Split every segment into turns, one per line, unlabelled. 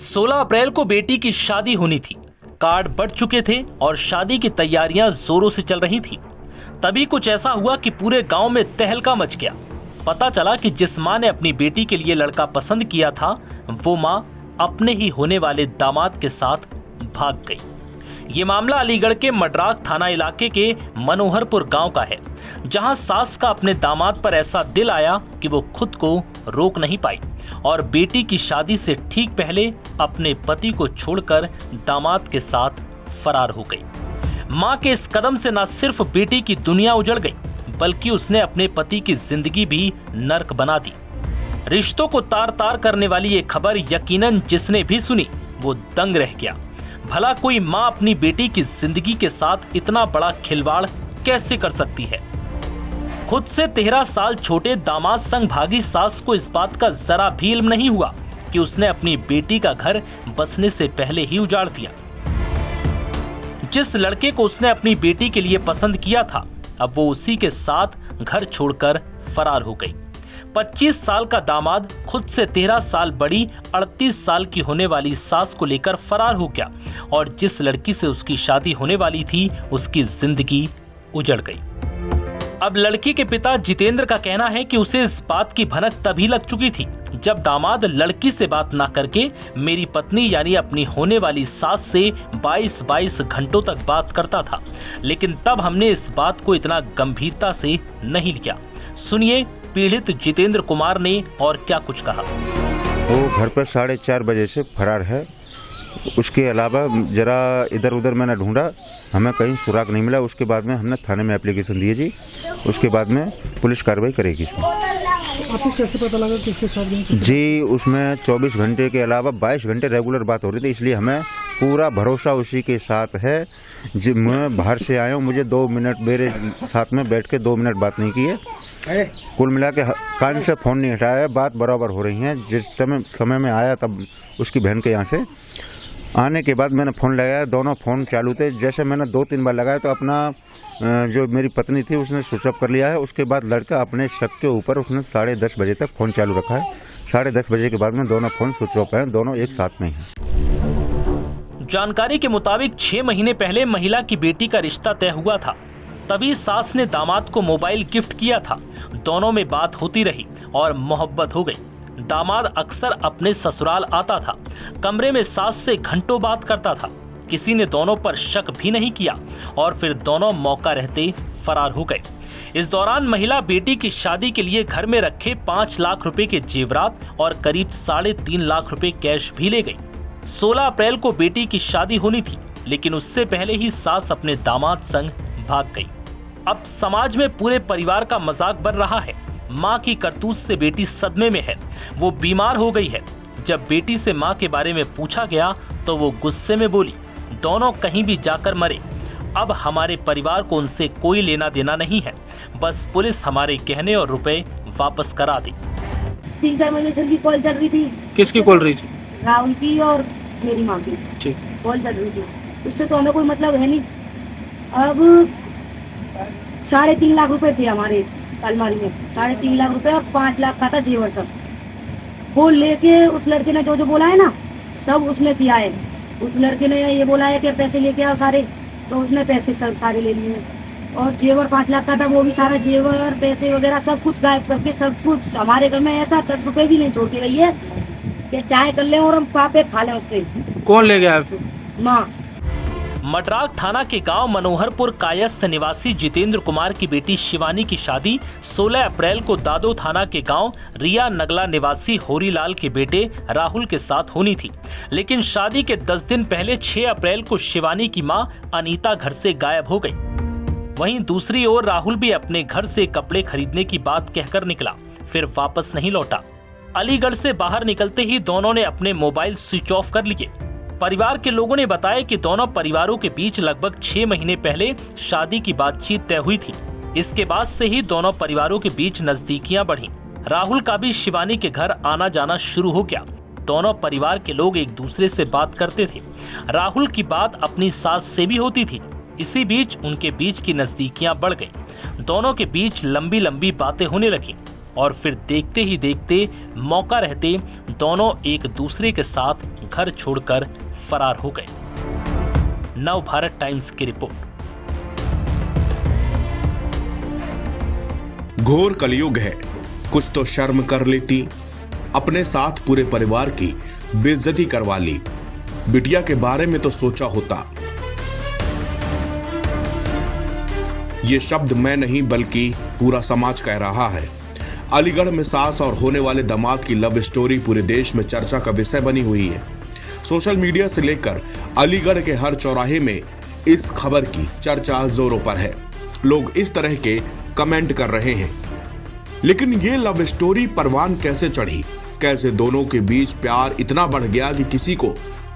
16 अप्रैल को बेटी की शादी होनी थी। कार्ड बढ़ चुके थे और शादी की तैयारियां जोरों से चल रही थी। तभी कुछ ऐसा हुआ कि पूरे गांव में तहलका मच गया। पता चला कि जिस मां ने अपनी बेटी के लिए लड़का पसंद किया था, वो मां अपने ही होने वाले दामाद के साथ भाग गई। ये मामला अलीगढ़ के मडराक थाना इलाके के मनोहरपुर गांव का है, जहां सास का अपने दामाद पर ऐसा दिल आया कि वो खुद को रोक नहीं पाई और बेटी की शादी से ठीक पहले अपने पति को छोड़कर दामाद के साथ फरार हो गई। मां के इस कदम से न सिर्फ बेटी की दुनिया उजड़ गई, बल्कि उसने अपने पति की जिंदगी भी नर्क बना दी। रिश्तों को तार तार करने वाली ये खबर यकीनन जिसने भी सुनी वो दंग रह गया। भला कोई मां अपनी बेटी की जिंदगी के साथ इतना बड़ा खिलवाड़ कैसे कर सकती है? खुद से 13 साल छोटे दामाद संग भागी सास को इस बात का जरा भी इल्म नहीं हुआ कि उसने अपनी बेटी का घर बसने से पहले ही उजाड़ दिया। जिस लड़के को उसने अपनी बेटी के लिए पसंद किया था, अब वो उसी के साथ घर छोड़कर फरार हो गई। 25 साल का दामाद खुद से 13 साल बड़ी 38 साल की होने वाली सास को लेकर फरार हो गया और जिस लड़की से उसकी शादी होने वाली थी, उसकी जिंदगी उजड़ गई। अब लड़की के पिता जितेंद्र का कहना है कि उसे इस बात की भनक तभी लग चुकी थी जब दामाद लड़की से बात ना करके मेरी पत्नी यानी अपनी होने वाली सास से 22 घंटों तक बात करता था, लेकिन तब हमने इस बात को इतना गंभीरता से नहीं लिया। सुनिए पीड़ित जितेंद्र कुमार ने और क्या कुछ कहा।
वो घर पर 4:30 बजे से फरार है। उसके अलावा जरा इधर उधर मैंने ढूंढा, हमें कहीं सुराग नहीं मिला। उसके बाद में हमने थाने में एप्लीकेशन दी जी। उसके बाद में पुलिस कार्रवाई करेगी इसमें।
आपको कैसे पता लगा किसके साथ गए?
जी, उसमें 24 घंटे के अलावा 22 घंटे रेगुलर बात हो रही थी, इसलिए हमें पूरा भरोसा उसी के साथ है। जी, मैं बाहर से आया हूँ, मुझे 2 मिनट मेरे साथ में बैठ के 2 मिनट बात नहीं की है। कुल मिला के कान से फोन नहीं हटाया है, बात बराबर हो रही है। जिस समय में आया तब उसकी बहन के यहाँ से आने के बाद मैंने फ़ोन लगाया, दोनों फ़ोन चालू थे। जैसे मैंने 2-3 बार लगाया तो अपना जो मेरी पत्नी थी उसने स्विच ऑफ कर लिया है। उसके बाद लड़का अपने शक के ऊपर उसने 10:30 बजे तक फ़ोन चालू रखा है। 10:30 बजे के बाद में दोनों फ़ोन स्विच ऑफ हैं, दोनों एक साथ में हैं।
जानकारी के मुताबिक 6 महीने पहले महिला की बेटी का रिश्ता तय हुआ था। तभी सास ने दामाद को मोबाइल गिफ्ट किया था। दोनों में बात होती रही और मोहब्बत हो गई। दामाद अक्सर अपने ससुराल आता था, कमरे में सास से घंटों बात करता था। किसी ने दोनों पर शक भी नहीं किया और फिर दोनों मौका रहते फरार हो गए। इस दौरान महिला बेटी की शादी के लिए घर में रखे 5 लाख रुपए के जेवरात और करीब 3.5 लाख रुपए कैश भी ले गई। 16 अप्रैल को बेटी की शादी होनी थी, लेकिन उससे पहले ही सास अपने दामाद संग भाग गई। अब समाज में पूरे परिवार का मजाक बन रहा है। मां की करतूत से बेटी सदमे में है, वो बीमार हो गई है। जब बेटी से मां के बारे में पूछा गया तो वो गुस्से में बोली, दोनों कहीं भी जाकर मरे, अब हमारे परिवार को उनसे कोई लेना देना नहीं है, बस पुलिस हमारे गहने और रुपए वापस करा दे।
3-4 महीने से उनकी कॉल चल रही थी।
किसकी कॉल रही थी?
राहुल की और मेरी माँ की
ठीक
कॉल चल रही थी। उससे तो हमें कोई मतलब है नहीं। अब 3.5 लाख रुपए थे हमारे अलमारी में, 3.5 लाख रुपए और 5 लाख का था जेवर सब। वो लेके उस लड़के ने जो बोला है ना, सब उसने किया है। उस लड़के ने ये बोला है कि पैसे लेके आओ सारे, तो उसने पैसे सब सारे ले लिए और जेवर 5 लाख का था, वो भी सारा जेवर पैसे वगैरह सब कुछ गायब करके सब कुछ हमारे घर में ऐसा 10 रुपए भी नहीं छोड़ के गई है कि चाय कर ले और हम पापे खा लें उससे।
कौन ले गया?
माँ।
मडराक थाना के गांव मनोहरपुर कायस्थ निवासी जितेंद्र कुमार की बेटी शिवानी की शादी 16 अप्रैल को दादो थाना के गांव रिया नगला निवासी होरीलाल के बेटे राहुल के साथ होनी थी, लेकिन शादी के 10 दिन पहले 6 अप्रैल को शिवानी की मां अनीता घर से गायब हो गई। वहीं दूसरी ओर राहुल भी अपने घर से कपड़े खरीदने की बात कहकर निकला, फिर वापस नहीं लौटा। अलीगढ़ से बाहर निकलते ही दोनों ने अपने मोबाइल स्विच ऑफ कर लिए। परिवार के लोगों ने बताया कि दोनों परिवारों के बीच लगभग 6 महीने पहले शादी की बातचीत तय हुई थी। इसके बाद से ही दोनों परिवारों के बीच नजदीकियां बढ़ी। राहुल का भी शिवानी के घर आना जाना शुरू हो गया। दोनों परिवार के लोग एक दूसरे से बात करते थे। राहुल की बात अपनी सास से भी होती थी। इसी बीच उनके बीच की नजदीकियां बढ़ गईं। दोनों के बीच लंबी लंबी बातें होने लगी। और फिर देखते ही देखते मौका रहते दोनों एक दूसरे के साथ घर छोड़कर फरार हो गए। नव भारत टाइम्स की रिपोर्ट।
घोर कलयुग है, कुछ तो शर्म कर लेती, अपने साथ पूरे परिवार की बेइज्जती करवा ली। बिटिया के बारे में तो सोचा होता। ये शब्द मैं नहीं बल्कि पूरा समाज कह रहा है। अलीगढ़ में सास और होने वाले दामाद की लव स्टोरी पूरे देश में चर्चा का विषय बनी हुई है। सोशल मीडिया से लेकर अलीगढ़ के हर चौराहे में इस खबर की चर्चा जोरों पर है। लोग इस तरह के कमेंट कर रहे हैं। लेकिन ये लव स्टोरी परवान कैसे चढ़ी? कैसे दोनों के बीच प्यार इतना बढ़ गया कि किसी को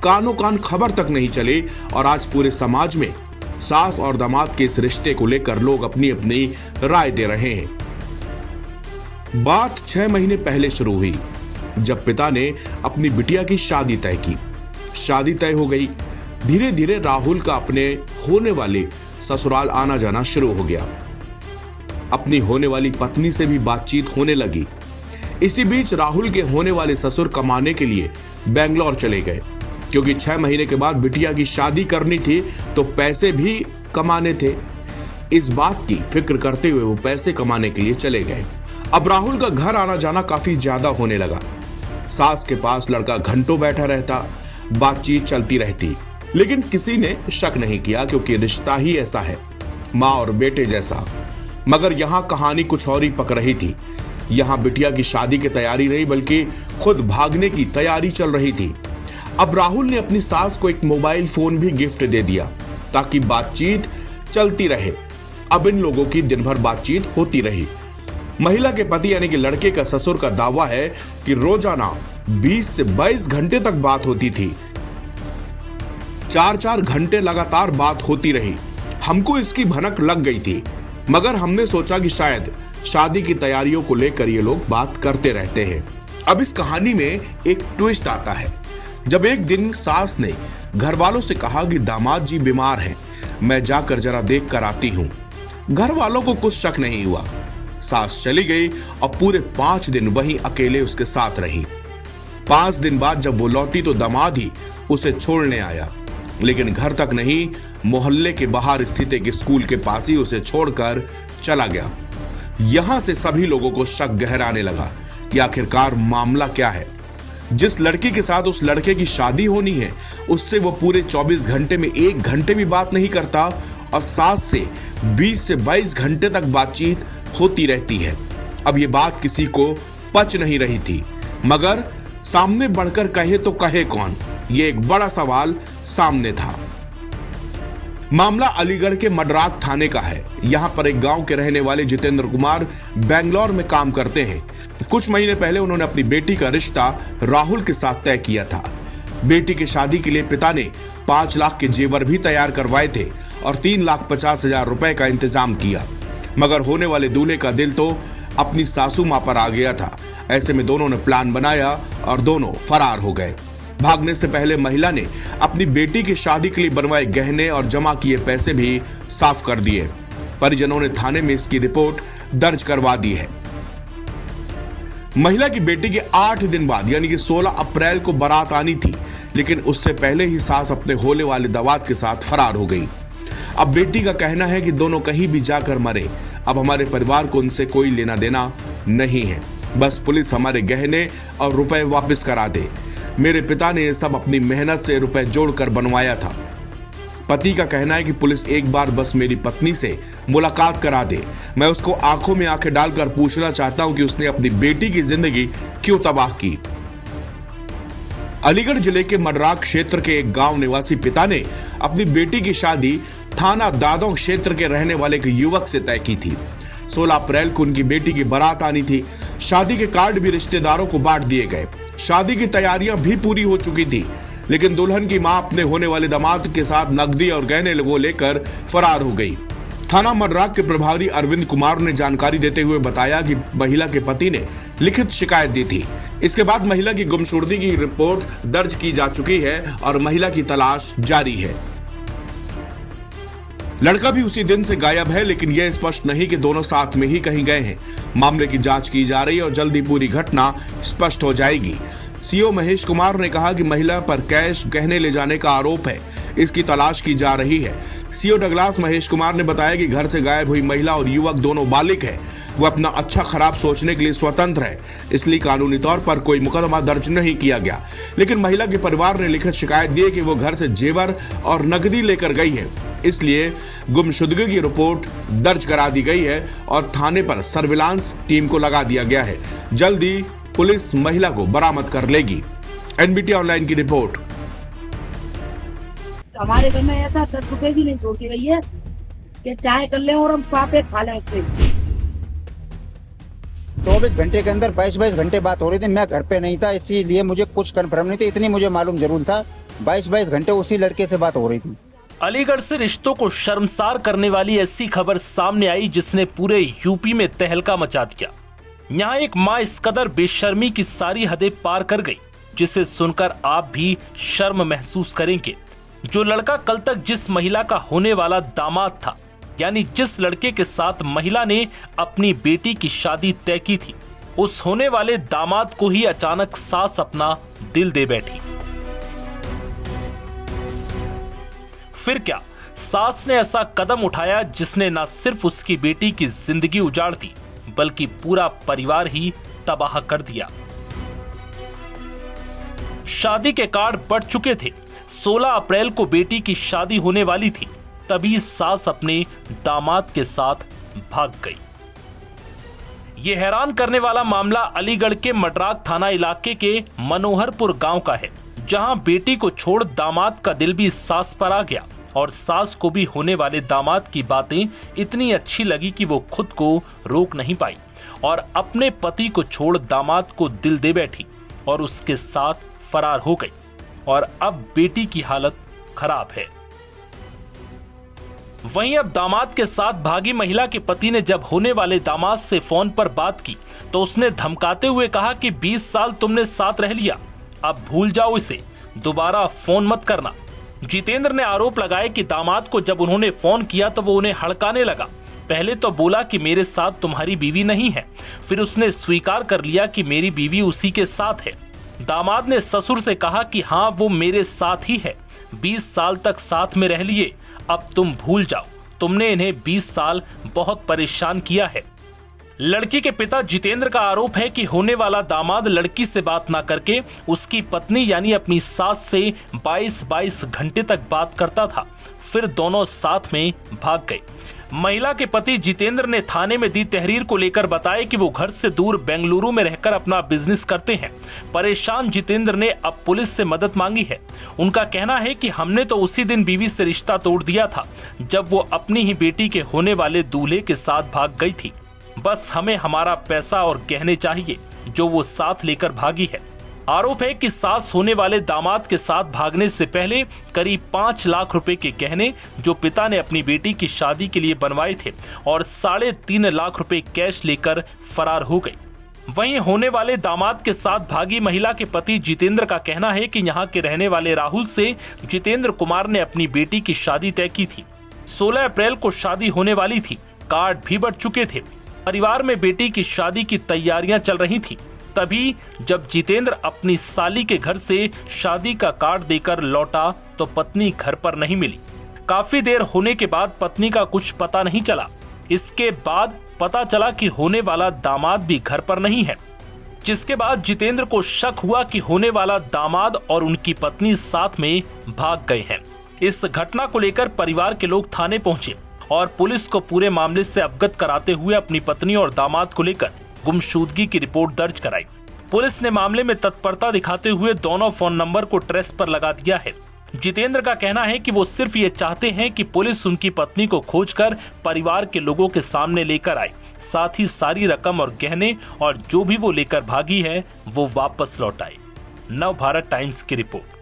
कानों कान खबर तक नहीं चले और आज पूरे समाज में सास और दामाद के इस रिश्ते को लेकर लोग अपनी अपनी राय दे रहे हैं। बात 6 महीने पहले शुरू हुई, जब पिता ने अपनी बिटिया की शादी तय की। शादी तय हो गई। धीरे धीरे राहुल का अपने होने वाले ससुराल आना जाना शुरू हो गया। अपनी होने वाली पत्नी से भी बातचीत होने लगी। इसी बीच राहुल के होने वाले ससुर कमाने के लिए बेंगलोर चले गए, क्योंकि 6 महीने के बाद बिटिया की शादी करनी थी तो पैसे भी कमाने थे। इस बात की फिक्र करते हुए वो पैसे कमाने के लिए चले गए। अब राहुल का घर आना जाना काफी ज्यादा होने लगा। सास के पास लड़का घंटों बैठा रहता, बातचीत चलती रहती, लेकिन किसी ने शक नहीं किया, क्योंकि रिश्ता ही ऐसा है, माँ और बेटे जैसा। मगर यहाँ कहानी कुछ और ही पक रही थी। यहाँ बिटिया की शादी की तैयारी नहीं बल्कि खुद भागने की तैयारी चल रही थी। अब राहुल ने अपनी सास को एक मोबाइल फोन भी गिफ्ट दे दिया ताकि बातचीत चलती रहे। अब इन लोगों की दिन भर बातचीत होती रही। महिला के पति यानी कि लड़के का ससुर का दावा है कि रोजाना 20 से 22 घंटे तक बात होती थी। 4-4 घंटे लगातार बात होती रही। हमको इसकी भनक लग गई थी, मगर हमने सोचा कि शायद शादी की तैयारियों को लेकर ये लोग बात करते रहते हैं। अब इस कहानी में एक ट्विस्ट आता है, जब एक दिन सास ने घर वालों से कहा कि दामाद जी बीमार हैं, मैं जाकर जरा देख कर आती हूँ। घर वालों को कुछ शक नहीं हुआ। सास चली गई और पूरे 5 दिन वहीं अकेले उसके साथ रही। 5 दिन बाद जब वो लौटी तो दामाद ही उसे छोड़ने आया, लेकिन घर तक नहीं, मोहल्ले के बाहर स्थित एक स्कूल के पास ही उसे छोड़कर चला गया। यहां से सभी लोगों को शक गहराने लगा कि आखिरकार मामला क्या है। जिस लड़की के साथ उस लड़के की शादी होनी है, उससे वो पूरे 24 घंटे में 1 घंटे भी बात नहीं करता और सास से 20 से 22 घंटे तक बातचीत होती रहती है। अब ये बात किसी को पच नहीं रही थी, मगर सामने बढ़कर कहे तो कहे कौन, ये एक बड़ा सवाल सामने था। मामला अलीगढ़ के मडराक थाने का है। यहाँ पर एक गांव के रहने वाले जितेंद्र कुमार बेंगलोर में काम करते हैं। कुछ महीने पहले उन्होंने अपनी बेटी का रिश्ता राहुल के साथ तय किया था। बेटी की शादी के लिए पिता ने 5 लाख के जेवर भी तैयार करवाए थे और 3,50,000 रुपए का इंतजाम किया, मगर होने वाले दूल्हे का दिल तो अपनी सासू मां पर आ गया था। ऐसे में दोनों ने प्लान बनाया और दोनों फरार हो गए। भागने से पहले महिला ने अपनी बेटी की शादी के लिए बनवाए गहने और जमा किए पैसे भी साफ कर दिए। परिजनों ने थाने में इसकी रिपोर्ट दर्ज करवा दी है। महिला की बेटी के 8 दिन बाद यानी कि 16 अप्रैल को बारात आनी थी, लेकिन उससे पहले ही सास अपने होने वाले दामाद के साथ फरार हो गई। अब बेटी का कहना है कि दोनों कहीं भी जाकर मरे, अब हमारे परिवार को उनसे कोई लेना देना नहीं है, बस पुलिस हमारे गहने और रुपए वापस करा दे। मेरे पिता ने ये सब अपनी मेहनत से रुपए जोड़कर बनवाया था। पति का कहना है कि पुलिस एक बार बस मेरी पत्नी से मुलाकात करा दे, मैं उसको आंखों में आंखें डालकर पूछना चाहता हूं कि उसने अपनी बेटी की जिंदगी क्यों तबाह की। अलीगढ़ जिले के मडराक क्षेत्र के एक गांव निवासी पिता ने अपनी बेटी की शादी थाना दादों क्षेत्र के रहने वाले एक युवक से तय की थी। 16 अप्रैल को उनकी बेटी की बारात आनी थी। शादी के कार्ड भी रिश्तेदारों को बांट दिए गए। शादी की तैयारियां भी पूरी हो चुकी थी, लेकिन दुल्हन की मां अपने होने वाले दामाद के साथ नकदी और गहने वो लेकर फरार हो गई। थाना मडराक के प्रभारी अरविंद कुमार ने जानकारी देते हुए बताया कि महिला के पति ने लिखित शिकायत दी थी। इसके बाद महिला की गुमशुदगी की रिपोर्ट दर्ज की जा चुकी है और महिला की तलाश जारी है। लड़का भी उसी दिन से गायब है, लेकिन यह स्पष्ट नहीं कि दोनों साथ में ही कहीं गए हैं। मामले की जांच की जा रही है और जल्दी पूरी घटना स्पष्ट हो जाएगी। सीओ महेश कुमार ने कहा कि महिला पर कैश गहने ले जाने का आरोप है, इसकी तलाश की जा रही है। सीओ डगलास महेश कुमार ने बताया कि घर से गायब हुई महिला और युवक दोनों बालिग है। वो अपना अच्छा खराब सोचने के लिए स्वतंत्र है, इसलिए कानूनी तौर पर कोई मुकदमा दर्ज नहीं किया गया। लेकिन महिला के परिवार ने लिखित शिकायत दी कि वो घर से जेवर और नकदी लेकर गई है, इसलिए गुमशुदगी की रिपोर्ट दर्ज करा दी गई है और थाने पर सर्विलांस टीम को लगा दिया गया है। जल्दी पुलिस महिला को बरामद कर लेगी। एनबीटी ऑनलाइन की रिपोर्ट।
हमारे घर में ऐसा 10 रुपए भी नहीं छोड़ के गई है कि चाय कर ले और हम पापे खा लें उससे।
24 घंटे के अंदर 22 घंटे बात हो रही थी। मैं घर पे नहीं था, इसीलिए मुझे कुछ कंफर्म नहीं थी। इतनी मुझे मालूम जरूर था 22 घंटे उसी लड़के से बात हो रही थी।
अलीगढ़ से रिश्तों को शर्मसार करने वाली ऐसी खबर सामने आई जिसने पूरे यूपी में तहलका मचा दिया। यहाँ एक माँ इस कदर बेशर्मी की सारी हदें पार कर गई, जिसे सुनकर आप भी शर्म महसूस करेंगे। जो लड़का कल तक जिस महिला का होने वाला दामाद था, यानी जिस लड़के के साथ महिला ने अपनी बेटी की शादी तय की थी, उस होने वाले दामाद को ही अचानक सास अपना दिल दे बैठी। फिर क्या सास ने ऐसा कदम उठाया जिसने न सिर्फ उसकी बेटी की जिंदगी उजाड़ दी, बल्कि पूरा परिवार ही तबाह कर दिया। शादी के कार्ड बढ़ चुके थे। 16 अप्रैल को बेटी की शादी होने वाली थी, तभी सास अपने दामाद के साथ भाग गई। यह हैरान करने वाला मामला अलीगढ़ के मडराक थाना इलाके के मनोहरपुर गांव का है, जहां बेटी को छोड़ दामाद का दिल भी सास पर आ गया और सास को भी होने वाले दामाद की बातें इतनी अच्छी लगी कि वो खुद को रोक नहीं पाई और अपने पति को छोड़ दामाद को दिल दे बैठी और उसके साथ फरार हो गई। और अब बेटी की हालत खराब है। वहीं अब दामाद के साथ भागी महिला के पति ने जब होने वाले दामाद से फोन पर बात की तो उसने धमकाते हुए कहा कि 20 साल तुमने साथ रह लिया, अब भूल जाओ इसे, दोबारा फोन मत करना। जितेंद्र ने आरोप लगाया कि दामाद को जब उन्होंने फोन किया तो वो उन्हें हड़काने लगा। पहले तो बोला कि मेरे साथ तुम्हारी बीवी नहीं है, फिर उसने स्वीकार कर लिया कि मेरी बीवी उसी के साथ है। दामाद ने ससुर से कहा कि हाँ वो मेरे साथ ही है, 20 साल तक साथ में रह लिए, अब तुम भूल जाओ, तुमने इन्हें 20 साल बहुत परेशान किया है। लड़की के पिता जितेंद्र का आरोप है कि होने वाला दामाद लड़की से बात ना करके उसकी पत्नी यानी अपनी सास से 22 घंटे तक बात करता था, फिर दोनों साथ में भाग गए। महिला के पति जितेंद्र ने थाने में दी तहरीर को लेकर बताया कि वो घर से दूर बेंगलुरु में रहकर अपना बिजनेस करते हैं। परेशान जितेंद्र ने अब पुलिस से मदद मांगी है। उनका कहना है कि हमने तो उसी दिन बीवी से रिश्ता तोड़ दिया था जब वो अपनी ही बेटी के होने वाले दूल्हे के साथ भाग गई थी। बस हमें हमारा पैसा और गहने चाहिए जो वो साथ लेकर भागी है। आरोप है कि सास होने वाले दामाद के साथ भागने से पहले करीब 5 लाख रुपए के गहने जो पिता ने अपनी बेटी की शादी के लिए बनवाए थे और 3.5 लाख रुपए कैश लेकर फरार हो गई। वहीं होने वाले दामाद के साथ भागी महिला के पति जितेंद्र का कहना है कि यहाँ के रहने वाले राहुल से जितेंद्र कुमार ने अपनी बेटी की शादी तय की थी। 16 अप्रैल को शादी होने वाली थी, कार्ड भी बढ़ चुके थे। परिवार में बेटी की शादी की तैयारियां चल रही थी। तभी जब जितेंद्र अपनी साली के घर से शादी का कार्ड देकर लौटा तो पत्नी घर पर नहीं मिली। काफी देर होने के बाद पत्नी का कुछ पता नहीं चला। इसके बाद पता चला कि होने वाला दामाद भी घर पर नहीं है, जिसके बाद जितेंद्र को शक हुआ कि होने वाला दामाद और उनकी पत्नी साथ में भाग गए हैं। इस घटना को लेकर परिवार के लोग थाने पहुंचे और पुलिस को पूरे मामले से अवगत कराते हुए अपनी पत्नी और दामाद को लेकर गुमशुदगी की रिपोर्ट दर्ज कराई। पुलिस ने मामले में तत्परता दिखाते हुए दोनों फोन नंबर को ट्रेस पर लगा दिया है। जितेंद्र का कहना है कि वो सिर्फ ये चाहते हैं कि पुलिस उनकी पत्नी को खोजकर परिवार के लोगों के सामने लेकर आए, साथ ही सारी रकम और गहने और जो भी वो लेकर भागी है वो वापस लौटाए। नव भारत टाइम्स की रिपोर्ट।